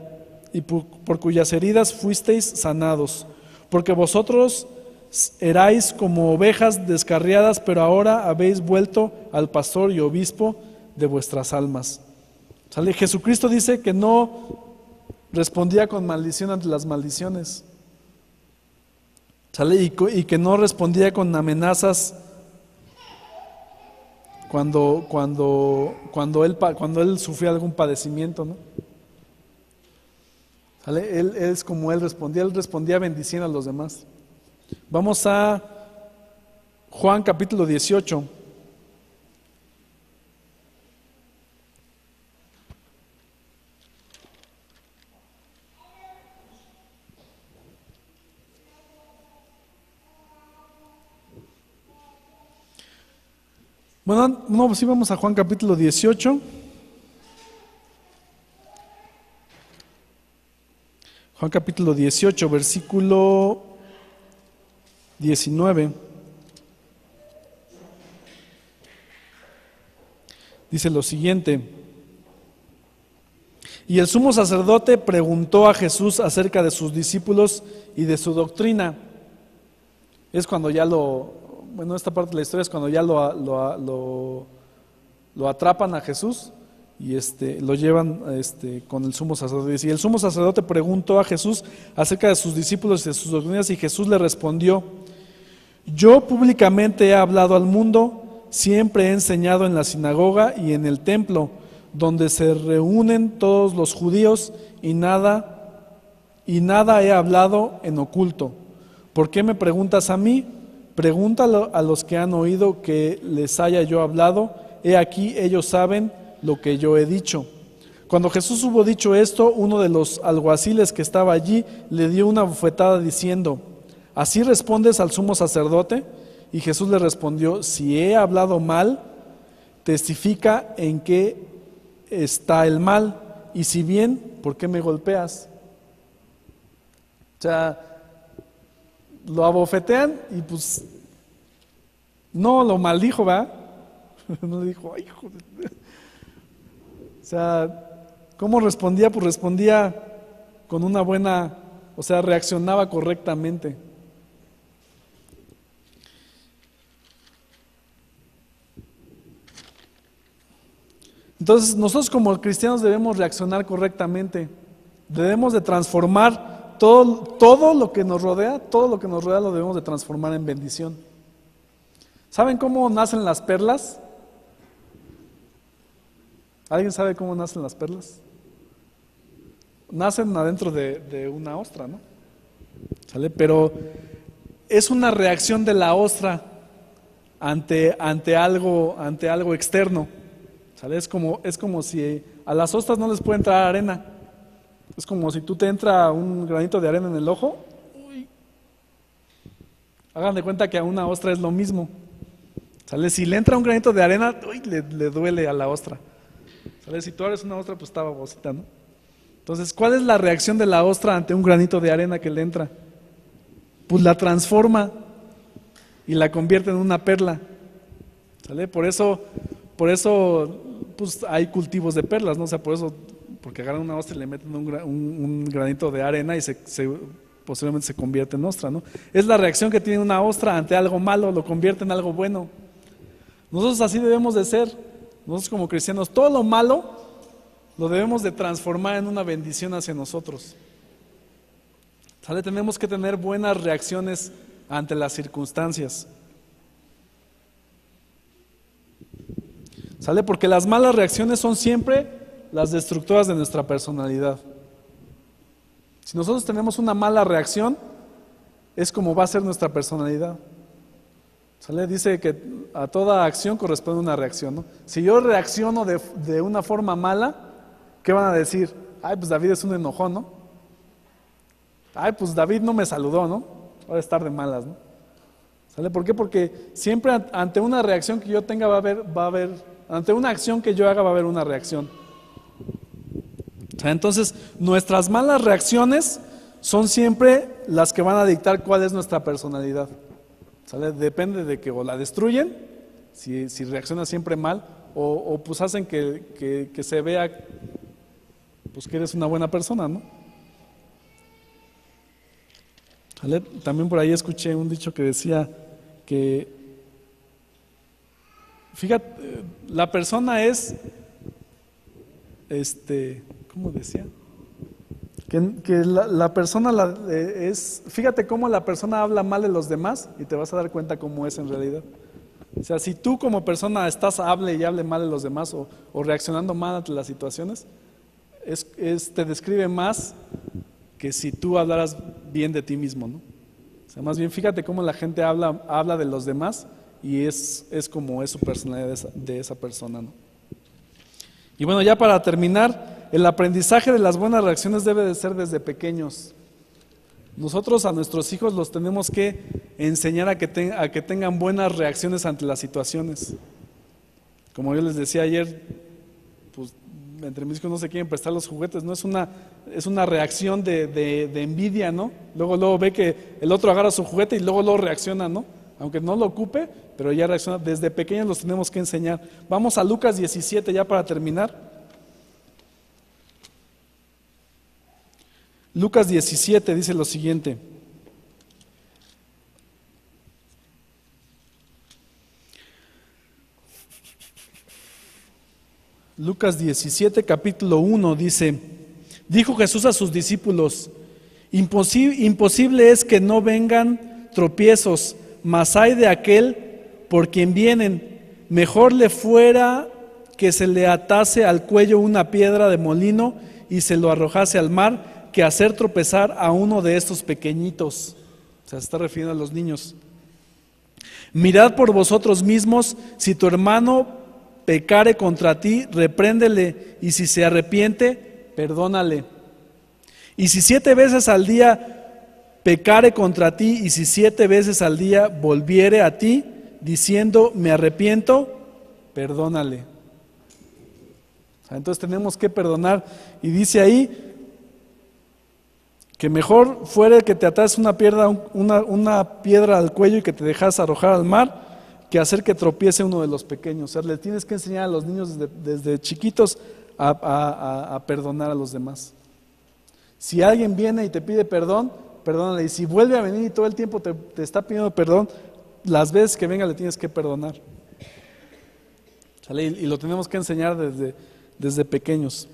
heridas fuisteis sanados. Porque vosotros erais como ovejas descarriadas, pero ahora habéis vuelto al pastor y obispo de vuestras almas. ¿Sale? Jesucristo dice que no respondía con maldición ante las maldiciones. ¿Sale? Y que no respondía con amenazas cuando él sufría algún padecimiento, ¿no? ¿Sale? Él es como él respondía bendiciendo a los demás. Vamos a Juan capítulo 18. Bueno, no, sí, vamos a Juan capítulo 18. Juan capítulo 18, versículo 19. Dice lo siguiente: y el sumo sacerdote preguntó a Jesús acerca de sus discípulos y de su doctrina. Es cuando ya esta parte de la historia es cuando ya lo atrapan a Jesús y lo llevan con el sumo sacerdote. Y el sumo sacerdote preguntó a Jesús acerca de sus discípulos y de sus doctrinas, y Jesús le respondió: yo públicamente he hablado al mundo, siempre he enseñado en la sinagoga y en el templo, donde se reúnen todos los judíos, y nada he hablado en oculto. ¿Por qué me preguntas a mí? Pregúntalo a los que han oído que les haya yo hablado. He aquí, ellos saben lo que yo he dicho. Cuando Jesús hubo dicho esto, uno de los alguaciles que estaba allí le dio una bofetada diciendo: ¿así respondes al sumo sacerdote? Y Jesús le respondió: si he hablado mal, testifica en qué está el mal, y si bien, ¿por qué me golpeas? O sea, lo abofetean y pues no lo maldijo, ¿verdad? No le dijo: ay, hijo de... O sea, ¿cómo respondía? Pues respondía con una buena, o sea, reaccionaba correctamente. Entonces, nosotros como cristianos debemos reaccionar correctamente. Debemos de transformar todo lo que nos rodea, lo debemos de transformar en bendición. ¿Saben cómo nacen las perlas? ¿Alguien sabe cómo nacen las perlas? Nacen adentro de una ostra, ¿no? ¿Sale? Pero es una reacción de la ostra ante algo externo. ¿Sale? Es como si a las ostras no les puede entrar arena. Es como si tú te entra un granito de arena en el ojo. Uy. Hagan de cuenta que a una ostra es lo mismo. ¿Sale? Si le entra un granito de arena, uy, le duele a la ostra. ¿Sale? Si tú eres una ostra, pues está babosita, ¿no? Entonces, ¿cuál es la reacción de la ostra ante un granito de arena que le entra? Pues la transforma y la convierte en una perla. ¿Sale? Por eso pues hay cultivos de perlas, ¿no? O sea, por eso, porque agarran una ostra y le meten un granito de arena y posiblemente se convierte en ostra, ¿no? Es la reacción que tiene una ostra ante algo malo, lo convierte en algo bueno. Nosotros así debemos de ser. Nosotros como cristianos, todo lo malo lo debemos de transformar en una bendición hacia nosotros. ¿Sale? Tenemos que tener buenas reacciones ante las circunstancias. ¿Sale? Porque las malas reacciones son siempre las destructoras de nuestra personalidad. Si nosotros tenemos una mala reacción, es como va a ser nuestra personalidad. ¿Sale? Dice que a toda acción corresponde una reacción, ¿no? Si yo reacciono de una forma mala, ¿qué van a decir? Ay, pues David es un enojón, ¿no? Ay, pues David no me saludó, ¿no? Va a estar de malas, ¿no? ¿Sale? ¿Por qué? Porque siempre ante una reacción que yo tenga va a haber, ante una acción que yo haga va a haber una reacción. ¿Sale? Entonces, nuestras malas reacciones son siempre las que van a dictar cuál es nuestra personalidad. ¿Sale? Depende de que o la destruyen, si reacciona siempre mal, o pues hacen que se vea pues que eres una buena persona, ¿no? ¿Sale? También por ahí escuché un dicho que decía que, fíjate, la persona es, ¿cómo decía? Que la persona es, fíjate cómo la persona habla mal de los demás y te vas a dar cuenta cómo es en realidad. O sea, si tú como persona estás hable y hable mal de los demás o reaccionando mal ante las situaciones, te describe más que si tú hablaras bien de ti mismo, ¿no? O sea, más bien fíjate cómo la gente habla de los demás y es como es su personalidad de esa persona, ¿no? Y bueno, ya para terminar, el aprendizaje de las buenas reacciones debe de ser desde pequeños. Nosotros a nuestros hijos los tenemos que enseñar a que tengan buenas reacciones ante las situaciones. Como yo les decía ayer, pues entre mis hijos no se quieren prestar los juguetes, ¿no? Es una reacción de envidia, ¿no? Luego ve que el otro agarra su juguete y luego reacciona, ¿no? Aunque no lo ocupe, pero ya reacciona. Desde pequeños los tenemos que enseñar. Vamos a Lucas 17 ya para terminar. Lucas 17 dice lo siguiente. Lucas 17, capítulo 1 dice: dijo Jesús a sus discípulos: imposible es que no vengan tropiezos, mas hay de aquel por quien vienen. Mejor le fuera que se le atase al cuello una piedra de molino y se lo arrojase al mar, que hacer tropezar a uno de estos pequeñitos. O sea, se está refiriendo a los niños. Mirad por vosotros mismos, si tu hermano pecare contra ti, repréndele, y si se arrepiente, perdónale. Y si 7 veces al día pecare contra ti, y si 7 veces al día volviere a ti, diciendo, me arrepiento, perdónale. Entonces tenemos que perdonar. Y dice ahí que mejor fuera que te atases una piedra al cuello y que te dejas arrojar al mar, que hacer que tropiece uno de los pequeños. O sea, le tienes que enseñar a los niños desde chiquitos a perdonar a los demás. Si alguien viene y te pide perdón, perdónale. Y si vuelve a venir y todo el tiempo te está pidiendo perdón, las veces que venga le tienes que perdonar. ¿Sale? Y lo tenemos que enseñar desde pequeños.